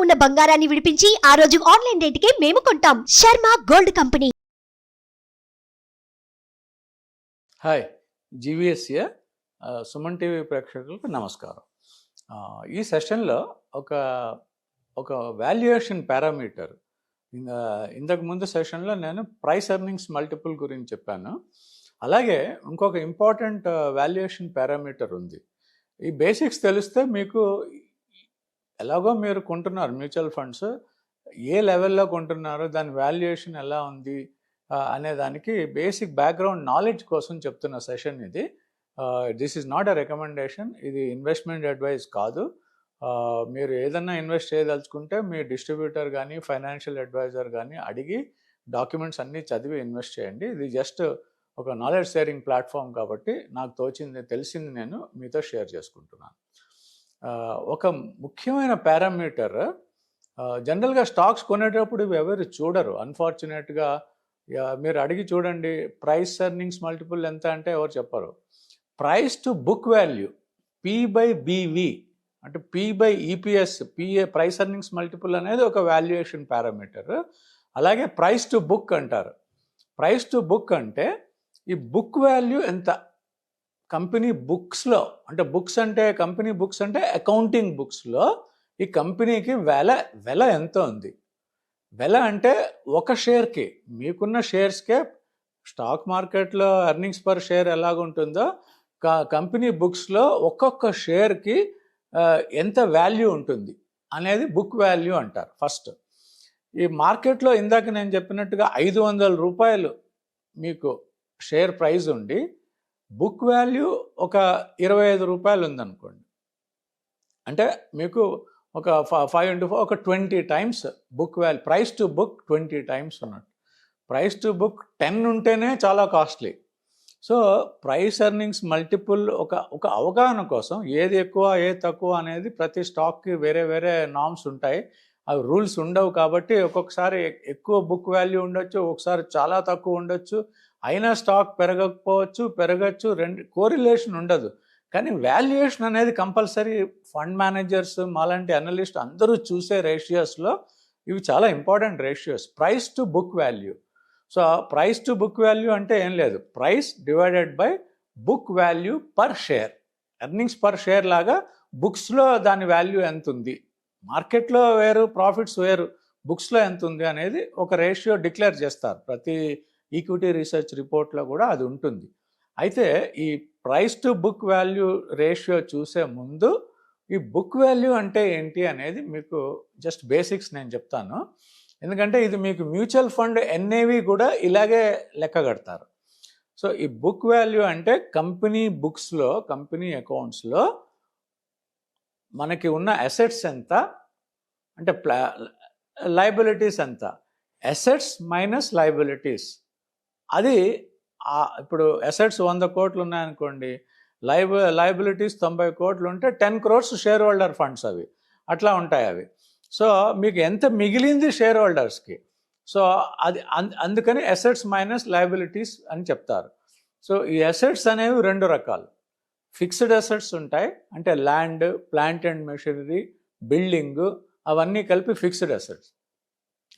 ఉన్న బంగారాన్ని విడిపించి ఆ రోజు ఆన్లైన్ రేటుకే మేము కొంటాం. Sharma gold company. Hi, GVSA Suman TV ప్రేక్షకులకు నమస్కారం. ఈ సెషన్లో ఒక వాల్యుయేషన్ పారామీటర్, ఇంతకు ముందు సెషన్లో నేను ప్రైస్ ఎర్నింగ్స్ మల్టిపుల్ గురించి చెప్పాను. అలాగే ఇంకొక ఇంపార్టెంట్ వాల్యుయేషన్ పారామీటర్ ఉంది. ఈ బేసిక్స్ తెలిస్తే మీకు ఎలాగో మీరు కొంటున్నారు మ్యూచువల్ ఫండ్స్, ఏ లెవెల్లో కొంటున్నారు, దాని వాల్యుయేషన్ ఎలా ఉంది అనే దానికి బేసిక్ బ్యాక్గ్రౌండ్ నాలెడ్జ్ కోసం చెప్తున్న సెషన్ ఇది. This is not a recommendation, ఇది ఇన్వెస్ట్మెంట్ అడ్వైస్ కాదు. మీరు ఏదన్నా ఇన్వెస్ట్ చేయదలుచుకుంటే మీ డిస్ట్రిబ్యూటర్ కానీ ఫైనాన్షియల్ అడ్వైజర్ కానీ అడిగి డాక్యుమెంట్స్ అన్నీ చదివి ఇన్వెస్ట్ చేయండి. ఇది జస్ట్ ఒక నాలెడ్జ్ షేరింగ్ ప్లాట్ఫామ్ కాబట్టి నాకు తెలిసింది నేను మీతో షేర్ చేసుకుంటున్నాను. ఒక ముఖ్యమైన పారామీటర్, జనరల్గా స్టాక్స్ కొనేటప్పుడు ఇవి ఎవరు చూడరు. అన్ఫార్చునేట్గా మీరు అడిగి చూడండి, ప్రైస్ ఎర్నింగ్స్ మల్టిపుల్ ఎంత అంటే ఎవరు చెప్పరు. Price to book value, P/BV అంటే P/EPS, ప్రైస్ ఎర్నింగ్స్ మల్టిపుల్ అనేది ఒక వాల్యుయేషన్ పారామీటర్. అలాగే ప్రైస్ టు బుక్ అంటారు. ప్రైస్ టు బుక్ అంటే ఈ బుక్ వాల్యూ ఎంత కంపెనీ బుక్స్లో, అంటే కంపెనీ బుక్స్ అంటే అకౌంటింగ్ బుక్స్లో ఈ కంపెనీకి వెల ఎంత ఉంది. వెల అంటే ఒక షేర్కి, మీకున్న షేర్స్కే స్టాక్ మార్కెట్లో ఎర్నింగ్స్ పర్ షేర్ ఎలాగుంటుందో కంపెనీ బుక్స్లో ఒక్కొక్క షేర్కి ఎంత వాల్యూ ఉంటుంది అనేది బుక్ వాల్యూ అంటారు. ఫస్ట్ ఈ మార్కెట్లో ఇందాక నేను చెప్పినట్టుగా 500 రూపాయలు మీకు షేర్ ప్రైస్ ఉండి బుక్ వాల్యూ ఒక 25 రూపాయలు ఉందనుకోండి, అంటే మీకు ఒక 5 into 4 ఒక 20 times book value. Price to book 20 times ఉన్నట్టు. ప్రైస్ టు బుక్ 10 ఉంటేనే చాలా costly. So price earnings multiple ఒక అవగాహన కోసం, ఏది ఎక్కువ ఏది తక్కువ అనేది ప్రతి స్టాక్కి వేరే వేరే నామ్స్ ఉంటాయి. అవి రూల్స్ ఉండవు కాబట్టి ఒక్కొక్కసారి ఎక్కువ బుక్ వాల్యూ ఉండొచ్చు, ఒకసారి చాలా తక్కువ ఉండొచ్చు. అయినా స్టాక్ పెరగచ్చు, రెండు కోరిలేషన్ ఉండదు. కానీ వాల్యుయేషన్ అనేది కంపల్సరీ ఫండ్ మేనేజర్స్, మాలాంటి అనలిస్ట్ అందరూ చూసే రేషియోస్లో ఇవి చాలా important ratios. Price to book value. So price to book value అంటే ఏం లేదు, price divided by book value per share. Earnings per share లాగా బుక్స్లో దాని వాల్యూ ఎంత ఉంది. మార్కెట్లో వేరు, ప్రాఫిట్స్ వేరు, బుక్స్లో ఎంత ఉంది అనేది ఒక రేషియో డిక్లేర్ చేస్తారు. ప్రతి ఈక్విటీ రీసెర్చ్ రిపోర్ట్లో కూడా అది ఉంటుంది. అయితే ఈ price to book value ratio చూసే ముందు ఈ బుక్ వాల్యూ అంటే ఏంటి అనేది మీకు జస్ట్ బేసిక్స్ నేను చెప్తాను. ఎందుకంటే ఇది మీకు మ్యూచువల్ ఫండ్ NAV కూడా ఇలాగే లెక్క కడతారు. సో ఈ బుక్ వాల్యూ అంటే కంపెనీ బుక్స్లో, కంపెనీ అకౌంట్స్లో మనకి ఉన్న అసెట్స్ ఎంత, అంటే లయబిలిటీస్ ఎంత. అసెట్స్ మైనస్ లయబిలిటీస్, అది ఇప్పుడు అసెట్స్ 100 కోట్లు ఉన్నాయనుకోండి, లయబిలిటీస్ 90 కోట్లు ఉంటే 10 crores షేర్ హోల్డర్ ఫండ్స్, అవి అట్లా ఉంటాయి అవి. సో మీకు ఎంత మిగిలింది షేర్ హోల్డర్స్కి. సో అది అందుకని అసెట్స్ మైనస్ లయబిలిటీస్ అని చెప్తారు. సో ఈ అసెట్స్ అనేవి 2 రకాలు. ఫిక్స్డ్ అసెట్స్ ఉంటాయి, అంటే land, plant and machinery, building, అవన్నీ కలిపి ఫిక్స్డ్ అసెట్స్.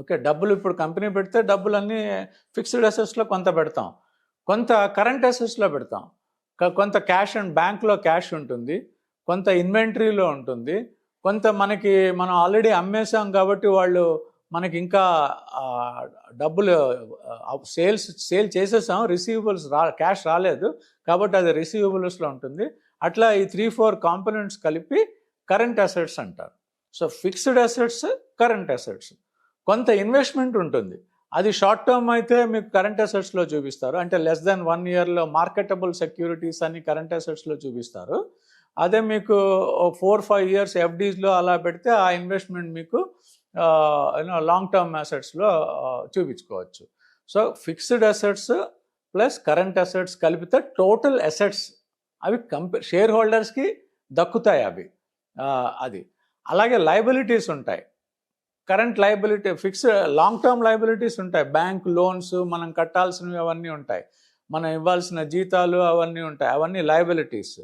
ఓకే, డబ్బులు ఇప్పుడు కంపెనీ పెడితే డబ్బులన్నీ ఫిక్స్డ్ అసెట్స్లో కొంత పెడతాం, కొంత కరెంట్ అసెట్స్లో పెడతాం, కొంత క్యాష్ అండ్ బ్యాంక్లో క్యాష్ ఉంటుంది, కొంత ఇన్వెంటరీలో ఉంటుంది, కొంత మనం ఆల్రెడీ అమ్మేసాం కాబట్టి వాళ్ళు మనకి ఇంకా డబ్బులు సేల్ చేసేసాం, రిసీవబుల్స్ క్యాష్ రాలేదు కాబట్టి అది రిసీవబుల్స్లో ఉంటుంది. అట్లా ఈ 3-4 కాంపోనెంట్స్ కలిపి కరెంట్ అసెట్స్ అంటారు. So fixed assets, current assets. కొంత ఇన్వెస్ట్మెంట్ ఉంటుంది, అది షార్ట్ టర్మ్ అయితే మీకు కరెంట్ అసెట్స్లో చూపిస్తారు, అంటే లెస్ దెన్ 1 yearలో మార్కెటబుల్ సెక్యూరిటీస్ అని కరెంట్ అసెట్స్లో చూపిస్తారు. అదే మీకు 4-5 years FDస్లో అలా పెడితే ఆ ఇన్వెస్ట్మెంట్ మీకు లాంగ్ టర్మ్ అసెట్స్లో చూపించుకోవచ్చు. So fixed assets plus current assets కలిపితే టోటల్ అసెట్స్ అవి షేర్ హోల్డర్స్కి దక్కుతాయి అవి. అది అలాగే లయబిలిటీస్ ఉంటాయి, current liability, long term liabilities ఉంటాయి, బ్యాంక్ లోన్స్ మనం కట్టాల్సినవి అవన్నీ ఉంటాయి, మనం ఇవ్వాల్సిన జీతాలు అవన్నీ ఉంటాయి, అవన్నీ లయబిలిటీస్.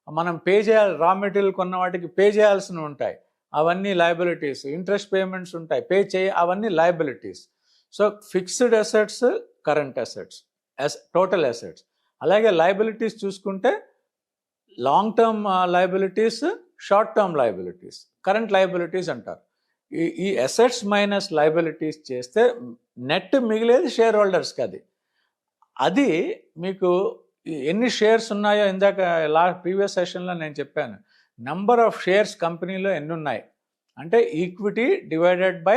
మనం పే చేయాలి, రా మెటీరియల్ కొన్న వాటికి పే చేయాల్సినవి ఉంటాయి, అవన్నీ లయబిలిటీస్, ఇంట్రెస్ట్ పేమెంట్స్ ఉంటాయి, పే చేయి అవన్నీ liabilities. So fixed assets, current assets, total assets. అలాగే లయబిలిటీస్ చూసుకుంటే long term liabilities, short term liabilities, current liabilities అంటారు. ఈ అసెట్స్ మైనస్ లయబిలిటీస్ చేస్తే నెట్ మిగిలేది షేర్ హోల్డర్స్కి. అది మీకు ఎన్ని షేర్స్ ఉన్నాయో ఇందాక ప్రీవియస్ సెషన్లో నేను చెప్పాను. నంబర్ ఆఫ్ షేర్స్ కంపెనీలో ఎన్ని ఉన్నాయి అంటే equity divided by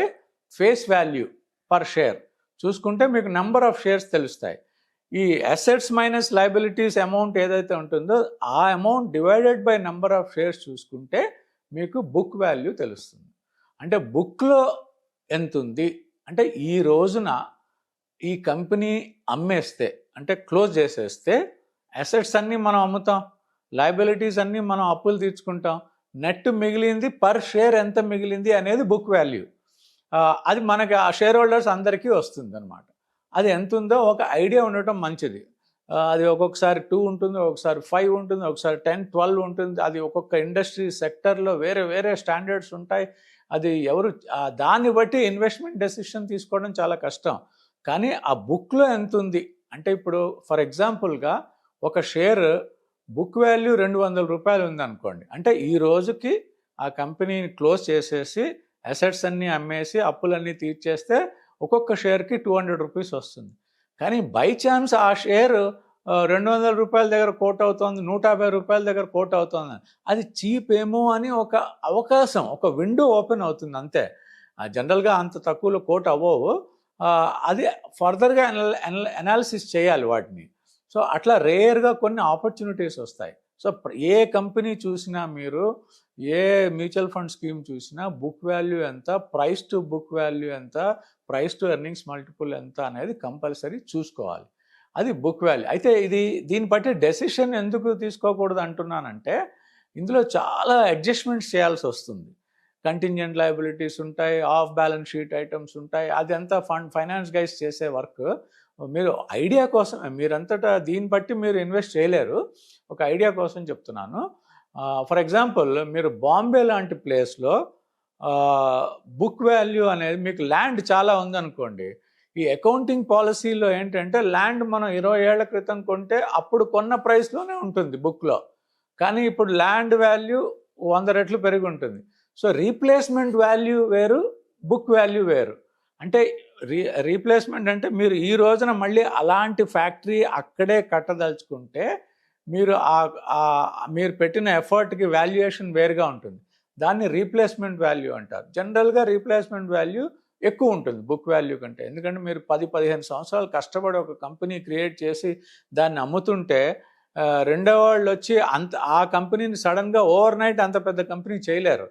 face value per share చూసుకుంటే మీకు నంబర్ ఆఫ్ షేర్స్ తెలుస్తాయి. ఈ అసెట్స్ మైనస్ లయబిలిటీస్ అమౌంట్ ఏదైతే ఉంటుందో ఆ amount divided by number of shares చూసుకుంటే మీకు బుక్ వాల్యూ తెలుస్తుంది. అంటే బుక్లో ఎంత ఉంది అంటే ఈ రోజున ఈ కంపెనీ అమ్మేస్తే అంటే క్లోజ్ చేసేస్తే అసెట్స్ అన్నీ మనం అమ్ముతాం, లయబిలిటీస్ అన్నీ మనం అప్పులు తీర్చుకుంటాం, నెట్ మిగిలింది పర్ షేర్ ఎంత మిగిలింది అనేది బుక్ వాల్యూ. అది మనకి ఆ షేర్ హోల్డర్స్ అందరికీ వస్తుంది అనమాట. అది ఎంత ఉందో ఒక ఐడియా ఉండటం మంచిది. అది ఒక్కొక్కసారి 2 ఉంటుంది, ఒకసారి 5 ఉంటుంది, ఒకసారి 10, 12 ఉంటుంది. అది ఒక్కొక్క ఇండస్ట్రీ సెక్టర్లో వేరే వేరే స్టాండర్డ్స్ ఉంటాయి. అది ఎవరు దాన్ని బట్టి ఇన్వెస్ట్మెంట్ డెసిషన్ తీసుకోవడం చాలా కష్టం. కానీ ఆ బుక్లో ఎంత ఉంది అంటే ఇప్పుడు ఫర్ ఎగ్జాంపుల్గా ఒక షేర్ బుక్ వాల్యూ 200 రూపాయలు ఉందనుకోండి. అంటే ఈ రోజుకి ఆ కంపెనీని క్లోజ్ చేసేసి అసెట్స్ అన్నీ అమ్మేసి అప్పులన్నీ తీర్చేస్తే ఒక్కొక్క షేర్కి 200 రూపీస్ వస్తుంది. కానీ బై ఛాన్స్ ఆ షేర్ 200 రూపాయల దగ్గర కోట్ అవుతుంది, 150 రూపాయల దగ్గర కోట్ అవుతుంది, అది చీప్ ఏమో అని ఒక అవకాశం, ఒక విండో ఓపెన్ అవుతుంది అంతే. జనరల్గా అంత తక్కువలో కోట్ అవ్వవు. అది ఫర్దర్గా అనాలిసిస్ చేయాలి వాటిని. సో అట్లా రేర్గా కొన్ని ఆపర్చునిటీస్ వస్తాయి. సో ఏ కంపెనీ చూసినా మీరు ఏ మ్యూచువల్ ఫండ్ స్కీమ్ చూసినా బుక్ వాల్యూ ఎంత, ప్రైస్ టు బుక్ వాల్యూ ఎంత, ప్రైస్ టు ఎర్నింగ్స్ మల్టిపుల్ ఎంత అనేది కంపల్సరీ చూసుకోవాలి. అది బుక్ వాల్యూ. అయితే దీన్ని బట్టి డెసిషన్ ఎందుకు తీసుకోకూడదు అంటున్నానంటే ఇందులో చాలా అడ్జస్ట్మెంట్స్ చేయాల్సి వస్తుంది. కంటింజెంట్ లయబిలిటీస్ ఉంటాయి, ఆఫ్ బ్యాలెన్స్ షీట్ ఐటమ్స్ ఉంటాయి. అదంతా ఫైనాన్స్ గైస్ చేసే వర్క్. మీరు ఐడియా కోసం మీరంతటా దీన్ని బట్టి మీరు ఇన్వెస్ట్ చేయలేరు. ఒక ఐడియా కోసం చెప్తున్నాను. ఫర్ ఎగ్జాంపుల్ మీరు బాంబే లాంటి ప్లేస్లో బుక్ వాల్యూ అనేది మీకు ల్యాండ్ చాలా ఉందనుకోండి. ఈ అకౌంటింగ్ పాలసీలో ఏంటంటే ల్యాండ్ మనం 20 ఏళ్ల క్రితం కొంటే అప్పుడు కొన్న ప్రైస్లోనే ఉంటుంది బుక్లో. కానీ ఇప్పుడు ల్యాండ్ వాల్యూ 100 రెట్లు పెరిగి ఉంటుంది. సో రీప్లేస్మెంట్ వాల్యూ వేరు, బుక్ వాల్యూ వేరు. అంటే రీప్లేస్మెంట్ అంటే మీరు ఈ రోజున మళ్ళీ అలాంటి ఫ్యాక్టరీ అక్కడే కట్టదలుచుకుంటే మీరు పెట్టిన ఎఫర్ట్కి వాల్యుయేషన్ వేరుగా ఉంటుంది. దాన్ని రీప్లేస్మెంట్ వాల్యూ అంటారు. జనరల్గా రీప్లేస్మెంట్ వాల్యూ ఎక్కువ ఉంటుంది బుక్ వాల్యూ కంటే. ఎందుకంటే మీరు 10-15 సంవత్సరాలు కష్టపడి ఒక కంపెనీ క్రియేట్ చేసి దాన్ని అమ్ముతుంటే రెండో వాళ్ళు వచ్చి ఆ కంపెనీని సడన్గా ఓవర్ నైట్ అంత పెద్ద కంపెనీ చేయలేరు.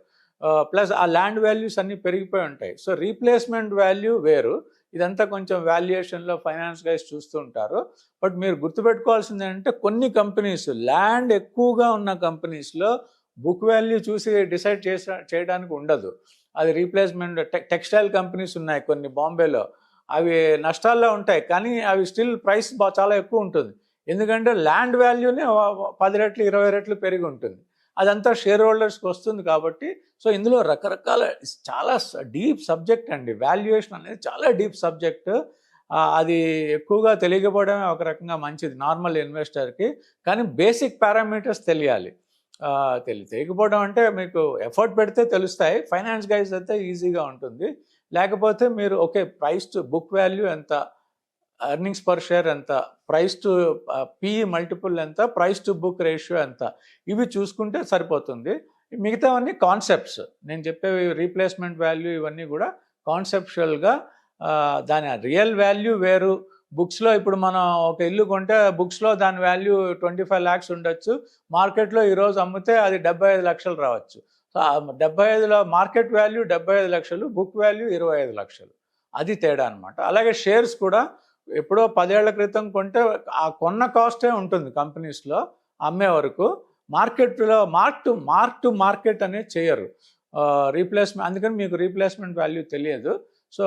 ప్లస్ ఆ ల్యాండ్ వాల్యూస్ అన్నీ పెరిగిపోయి ఉంటాయి. సో రీప్లేస్మెంట్ వాల్యూ వేరు. ఇదంతా కొంచెం వాల్యుయేషన్లో ఫైనాన్స్ గైస్ చూస్తూ ఉంటారు. బట్ మీరు గుర్తుపెట్టుకోవాల్సింది ఏంటంటే కొన్ని కంపెనీస్ ల్యాండ్ ఎక్కువగా ఉన్న కంపెనీస్లో బుక్ వాల్యూ చూసి డిసైడ్ చేయడానికి ఉండదు. అది రీప్లేస్మెంట్. టెక్స్టైల్ కంపెనీస్ ఉన్నాయి కొన్ని బాంబేలో, అవి నష్టాల్లో ఉంటాయి కానీ అవి స్టిల్ ప్రైస్ చాలా ఎక్కువ ఉంటుంది. ఎందుకంటే ల్యాండ్ వాల్యూనే 10 రెట్లు 20 రెట్లు పెరిగి ఉంటుంది. అదంతా షేర్ హోల్డర్స్కి వస్తుంది కాబట్టి. సో ఇందులో రకరకాల చాలా డీప్ సబ్జెక్ట్ అండి. వాల్యుయేషన్ అనేది చాలా డీప్ సబ్జెక్ట్. అది ఎక్కువగా తెలియకపోవడమే ఒక రకంగా మంచిది నార్మల్ ఇన్వెస్టర్కి. కానీ బేసిక్ పారామీటర్స్ తెలియాలి. తెలియకపోవడం అంటే మీకు ఎఫర్ట్ పెడితే తెలుస్తాయి. ఫైనాన్స్ గైస్ అయితే ఈజీగా ఉంటుంది. లేకపోతే మీరు okay price to book value ఎంత, ఎర్నింగ్స్ పర్ షేర్ ఎంత, ప్రైస్ టు పిఈ మల్టిపుల్ ఎంత, ప్రైస్ టు బుక్ రేషియో ఎంత, ఇవి చూసుకుంటే సరిపోతుంది. మిగతావన్నీ కాన్సెప్ట్స్. నేను చెప్పేవి రీప్లేస్మెంట్ వాల్యూ ఇవన్నీ కూడా కాన్సెప్చువల్గా. దాని రియల్ వాల్యూ వేరు. బుక్స్లో ఇప్పుడు మనం ఒక ఇల్లు కొంటే బుక్స్లో దాని వాల్యూ 25 lakhs ఉండొచ్చు. మార్కెట్లో ఈరోజు అమ్మితే అది 75 లక్షలు రావచ్చు. సో 75లో మార్కెట్ వాల్యూ 75 లక్షలు, బుక్ వాల్యూ 25 లక్షలు. అది తేడా అనమాట. అలాగే షేర్స్ కూడా ఎప్పుడో 10 ఏళ్ల క్రితం కొంటే ఆ కొన్న కాస్టే ఉంటుంది కంపెనీస్లో అమ్మే వరకు. మార్కెట్లో మార్క్ టు మార్కెట్ అనేది చేయరు రీప్లేస్మెంట్. అందుకని మీకు రీప్లేస్మెంట్ వాల్యూ తెలియదు. సో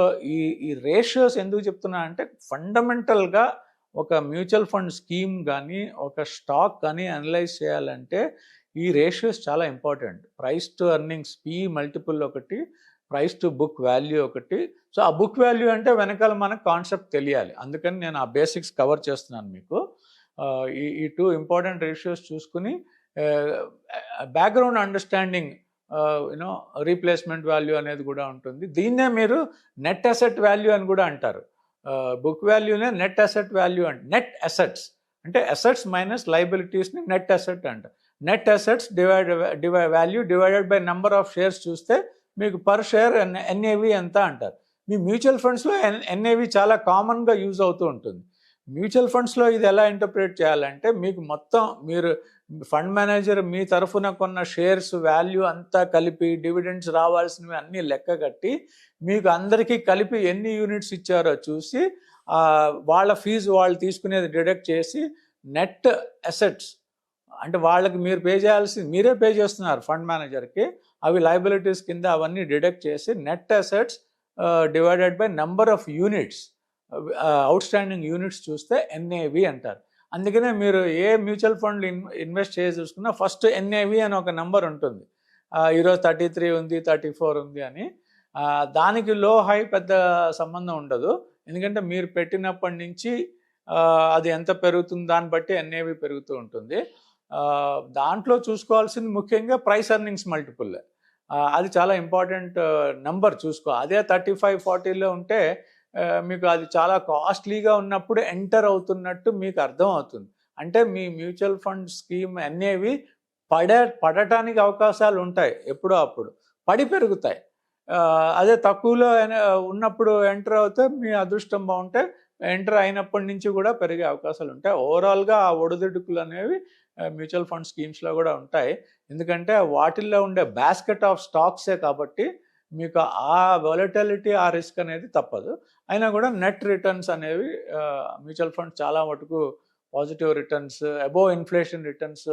ఈ రేషియోస్ ఎందుకు చెప్తున్నా అంటే ఫండమెంటల్గా ఒక మ్యూచువల్ ఫండ్ స్కీమ్ కానీ ఒక స్టాక్ కానీ అనలైజ్ చేయాలంటే ఈ రేషియోస్ చాలా important. Price to earnings PE multiple ఒకటి, ప్రైస్ టు బుక్ వాల్యూ ఒకటి. సో ఆ బుక్ వాల్యూ అంటే వెనకాల మనకు కాన్సెప్ట్ తెలియాలి. అందుకని నేను ఆ బేసిక్స్ కవర్ చేస్తున్నాను మీకు. ఈ 2 ఇంపార్టెంట్ రేషియోస్ చూసుకుని background understanding you know replacement value అనేది కూడా ఉంటుంది. దీన్నే మీరు నెట్ అసెట్ వాల్యూ అని కూడా అంటారు. బుక్ వాల్యూనే నెట్ అసెట్ వాల్యూ అంటే నెట్ అసెట్స్ అంటే అసెట్స్ మైనస్ లైబిలిటీస్ని నెట్ అసెట్ అంటారు. Net assets value divided by number of shares చూస్తే మీకు పర్ షేర్ NAV ఎంత అంటారు. మీ మ్యూచువల్ ఫండ్స్లో NAV చాలా కామన్గా యూజ్ అవుతూ ఉంటుంది. మ్యూచువల్ ఫండ్స్లో ఇది ఎలా ఇంటర్ప్రిట్ చేయాలంటే మీకు మొత్తం మీరు ఫండ్ మేనేజర్ మీ తరఫున కొన్న షేర్స్ వాల్యూ అంతా కలిపి డివిడెండ్స్ రావాల్సినవి అన్నీ లెక్క కట్టి మీకు అందరికీ కలిపి ఎన్ని యూనిట్స్ ఇచ్చారో చూసి వాళ్ళ ఫీజు వాళ్ళు తీసుకునేది డిడక్ట్ చేసి నెట్ అసెట్స్ అంటే వాళ్ళకి మీరు పే చేయాల్సింది మీరే పే చేస్తున్నారు ఫండ్ మేనేజర్కి, అవి లయబిలిటీస్ కింద అవన్నీ డిడక్ట్ చేసి net assets divided by number of units outstanding units చూస్తే NAV అంటారు. అందుకనే మీరు ఏ మ్యూచువల్ ఫండ్ ఇన్వెస్ట్ చేసి చూసుకున్నా ఫస్ట్ NAV అని ఒక నెంబర్ ఉంటుంది. ఈరోజు 33 ఉంది, 34 ఉంది అని. దానికి లో హై పెద్ద సంబంధం ఉండదు. ఎందుకంటే మీరు పెట్టినప్పటి నుంచి అది ఎంత పెరుగుతుంది దాన్ని బట్టి NAV పెరుగుతూ ఉంటుంది. దాంట్లో చూసుకోవాల్సింది ముఖ్యంగా ప్రైస్ ఎర్నింగ్స్ మల్టిపుల్. అది చాలా ఇంపార్టెంట్ నెంబర్ చూసుకో. అదే 35-40లో ఉంటే మీకు అది చాలా కాస్ట్లీగా ఉన్నప్పుడు ఎంటర్ అవుతున్నట్టు మీకు అర్థం అవుతుంది. అంటే మీ మ్యూచువల్ ఫండ్ స్కీమ్ NAV పడటానికి అవకాశాలు ఉంటాయి, ఎప్పుడో అప్పుడు పడి పెరుగుతాయి. అదే తక్కువలో ఉన్నప్పుడు ఎంటర్ అవుతే మీ అదృష్టం బాగుంటే ఎంటర్ అయినప్పటి నుంచి కూడా పెరిగే అవకాశాలు ఉంటాయి. ఓవరాల్గా ఆ ఒడిదుడుకులు అనేవి మ్యూచువల్ ఫండ్ స్కీమ్స్లో కూడా ఉంటాయి. ఎందుకంటే వాటిల్లో ఉండే బాస్కెట్ ఆఫ్ స్టాక్సే కాబట్టి మీకు ఆ వాలటిలిటీ ఆ రిస్క్ అనేది తప్పదు. అయినా కూడా నెట్ రిటర్న్స్ అనేవి మ్యూచువల్ ఫండ్ చాలా మటుకు positive returns above inflation returns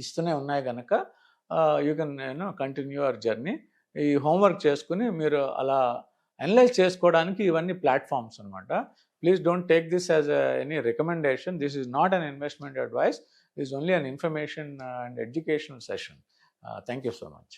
ఇస్తూనే ఉన్నాయి కనుక you can continue your journey. ఈ హోంవర్క్ చేసుకుని మీరు అలా అనలైజ్ చేసుకోవడానికి ఇవన్నీ ప్లాట్ఫామ్స్ అనమాట. Please don't take this as any recommendation. This is not an investment advice. This is only an information and educational session. Thank you so much.